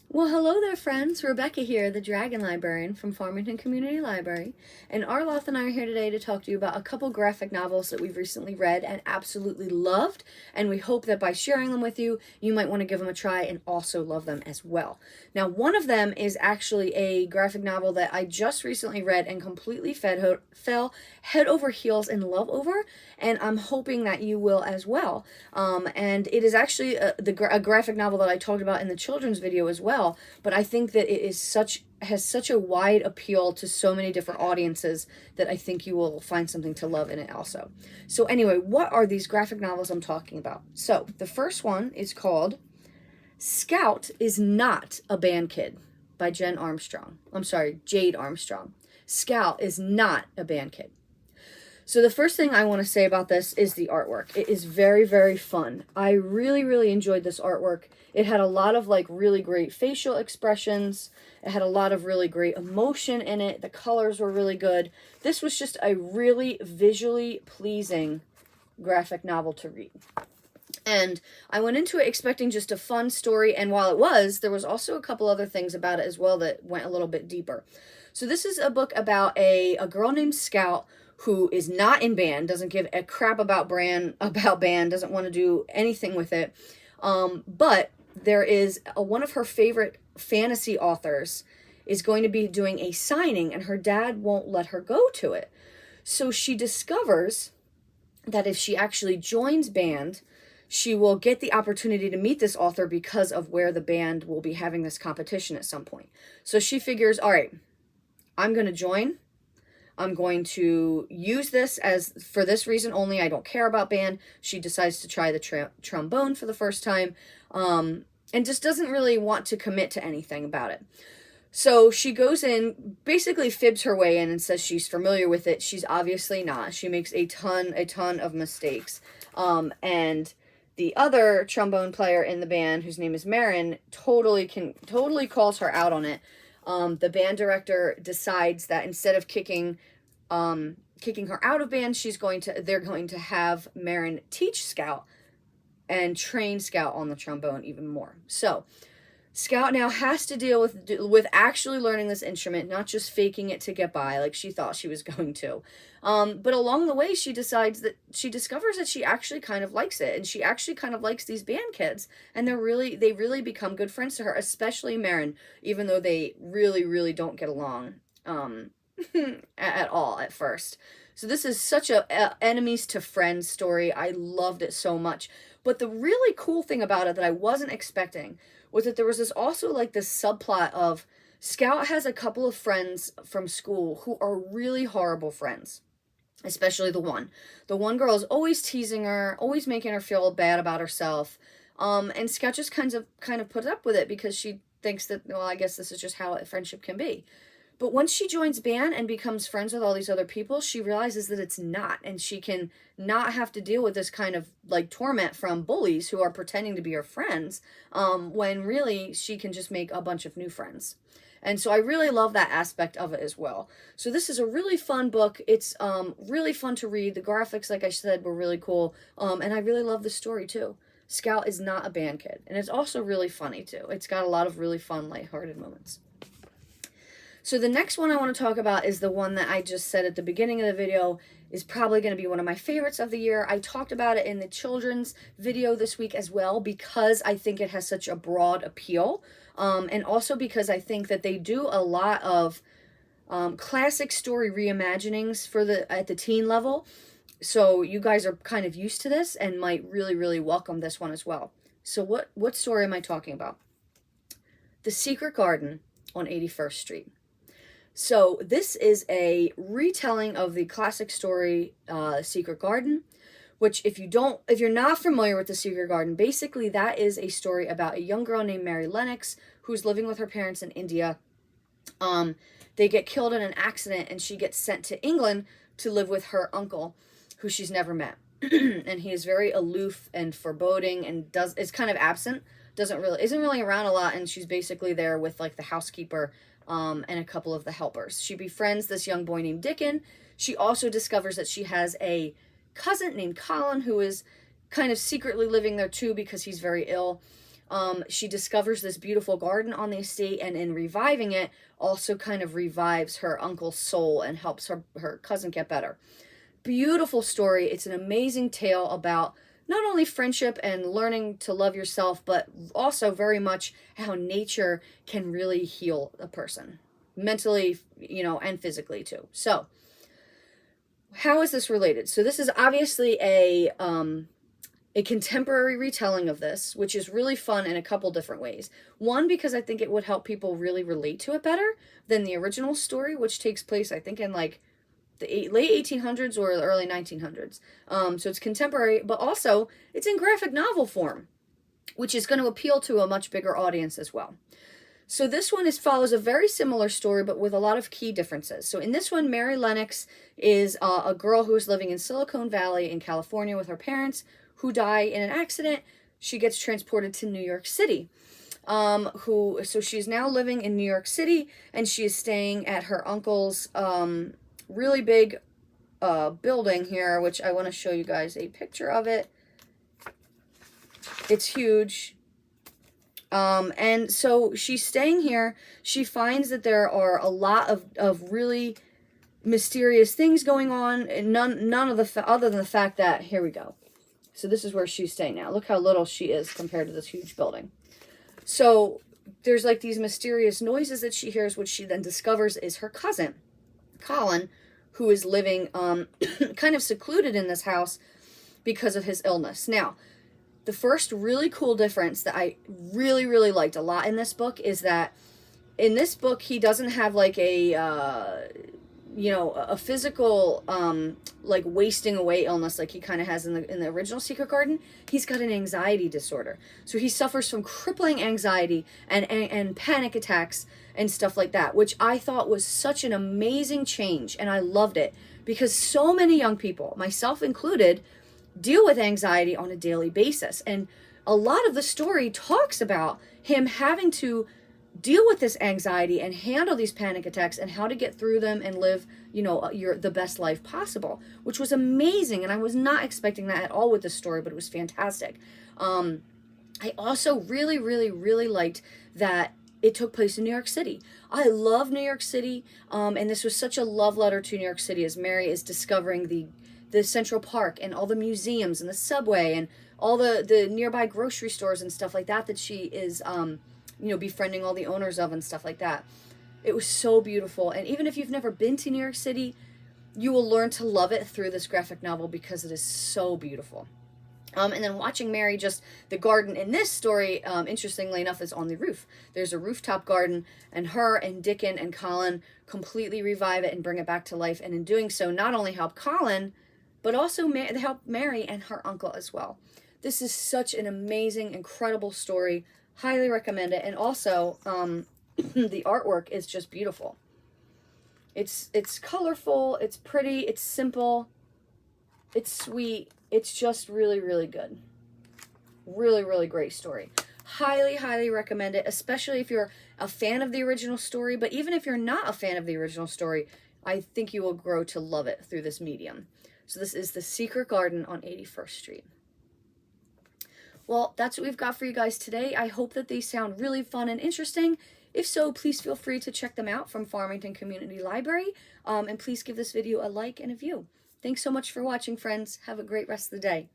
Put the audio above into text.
Well, hello there, friends. Rebecca here, the Dragon Librarian from Farmington Community Library, and Arloth and I are here today to talk to you about a couple graphic novels that we've recently read and absolutely loved, and we hope that by sharing them with you, you might want to give them a try and also love them as well. Now, one of them is actually a graphic novel that I just recently read and completely fell head over heels in love over, and I'm hoping that you will as well. And it is actually a graphic novel that I talked about in the children's video as well, but I think that it is has such a wide appeal to so many different audiences that I think you will find something to love in it also. So anyway, what are these graphic novels I'm talking about? So the first one is called Scout is Not a Band Kid by Jade Armstrong. Scout is not a band kid. So the first thing I want to say about this is the artwork. It is very, very fun. I really, really enjoyed this artwork. It had a lot of really great facial expressions. It had a lot of really great emotion in it. The colors were really good. This was just a really visually pleasing graphic novel to read. And I went into it expecting just a fun story, and while it was, there was also a couple other things about it as well that went a little bit deeper. So this is a book about a girl named Scout who is not in band, doesn't give a crap about band, doesn't want to do anything with it. But there is one of her favorite fantasy authors is going to be doing a signing, and her dad won't let her go to it. So she discovers that if she actually joins band, she will get the opportunity to meet this author because of where the band will be having this competition at some point. So she figures, all right, I'm going to join. I'm going to use this for this reason only. I don't care about band. She decides to try the trombone for the first time, and just doesn't really want to commit to anything about it. So she goes in, basically fibs her way in and says she's familiar with it. She's obviously not. She makes a ton of mistakes. And the other trombone player in the band, whose name is Marin, totally calls her out on it. The band director decides that instead of kicking her out of band, they're going to have Marin teach Scout and train Scout on the trombone even more. So Scout now has to deal with actually learning this instrument, not just faking it to get by like she thought she was going to. But along the way, she discovers that she actually kind of likes it, and she actually kind of likes these band kids, and they really become good friends to her, especially Marin, even though they really don't get along at all at first. So this is such a enemies to friends story. I loved it so much. But the really cool thing about it that I wasn't expecting was that there was this subplot of Scout has a couple of friends from school who are really horrible friends. Especially the one. The one girl is always teasing her, always making her feel bad about herself. And Scout just kind of puts up with it because she thinks that, well, I guess this is just how a friendship can be. But once she joins band and becomes friends with all these other people, she realizes that it's not, and she can not have to deal with this kind of torment from bullies who are pretending to be her friends, when really she can just make a bunch of new friends. And so I really love that aspect of it as well. So this is a really fun book. It's really fun to read. The graphics, like I said, were really cool. And I really love the story too. Scout is not a band kid. And it's also really funny too. It's got a lot of really fun, lighthearted moments. So the next one I want to talk about is the one that I just said at the beginning of the video is probably going to be one of my favorites of the year. I talked about it in the children's video this week as well because I think it has such a broad appeal. And also because I think that they do a lot of classic story reimaginings at the teen level. So you guys are kind of used to this and might really welcome this one as well. So what story am I talking about? The Secret Garden on 81st Street. So this is a retelling of the classic story, Secret Garden, which if you're not familiar with The Secret Garden, basically that is a story about a young girl named Mary Lennox who's living with her parents in India. They get killed in an accident and she gets sent to England to live with her uncle, who she's never met. And he is very aloof and foreboding and is kind of absent, isn't really around a lot, and she's basically there with the housekeeper and a couple of the helpers. She befriends this young boy named Dickon. She also discovers that she has a cousin named Colin who is kind of secretly living there too because he's very ill. She discovers this beautiful garden on the estate, and in reviving it, also kind of revives her uncle's soul and helps her cousin get better. Beautiful story. It's an amazing tale about not only friendship and learning to love yourself, but also very much how nature can really heal a person mentally, and physically too. So how is this related? So this is obviously a contemporary retelling of this, which is really fun in a couple different ways. One, because I think it would help people really relate to it better than the original story, which takes place, I think, in like the late 1800s or the early 1900s. So it's contemporary, but also it's in graphic novel form, which is going to appeal to a much bigger audience as well. So this one follows a very similar story, but with a lot of key differences. So in this one, Mary Lennox is a girl who is living in Silicon Valley in California with her parents, who die in an accident. She gets transported to New York City. So she's now living in New York City, and she is staying at her uncle's really big building here, which I want to show you guys a picture of it. It's huge. And so she's staying here. She finds that there are a lot of really mysterious things going on, and none of the other than the fact that, here we go. So this is where she's staying now. Look how little she is compared to this huge building. So there's like these mysterious noises that she hears, which she then discovers is her cousin, Colin, who is living kind of secluded in this house because of his illness. Now, the first really cool difference that I really, really liked a lot in this book is that in this book, he doesn't have like a physical, like wasting away illness like he kind of has in the original Secret Garden. He's got an anxiety disorder. So he suffers from crippling anxiety and panic attacks and stuff like that, which I thought was such an amazing change. And I loved it because so many young people, myself included, deal with anxiety on a daily basis. And a lot of the story talks about him having to deal with this anxiety and handle these panic attacks and how to get through them and live, the best life possible, which was amazing. And I was not expecting that at all with this story, but it was fantastic. I also really, really, really liked that it took place in New York City. I love New York City. And this was such a love letter to New York City as Mary is discovering the Central Park and all the museums and the subway and all the nearby grocery stores and stuff like that she is, befriending all the owners of and stuff like that. It was so beautiful. And even if you've never been to New York City, you will learn to love it through this graphic novel because it is so beautiful. And then watching Mary, just the garden in this story, interestingly enough, is on the roof. There's a rooftop garden, and her and Dickon and Colin completely revive it and bring it back to life. And in doing so, not only help Colin, but also help Mary and her uncle as well. This is such an amazing, incredible story. Highly recommend it. And also, the artwork is just beautiful. It's colorful, it's pretty, it's simple, it's sweet. It's just really, really good. Really, really great story. Highly, highly recommend it, especially if you're a fan of the original story. But even if you're not a fan of the original story, I think you will grow to love it through this medium. So this is The Secret Garden on 81st Street. Well, that's what we've got for you guys today. I hope that these sound really fun and interesting. If so, please feel free to check them out from Farmington Community Library. And please give this video a like and a view. Thanks so much for watching, friends. Have a great rest of the day.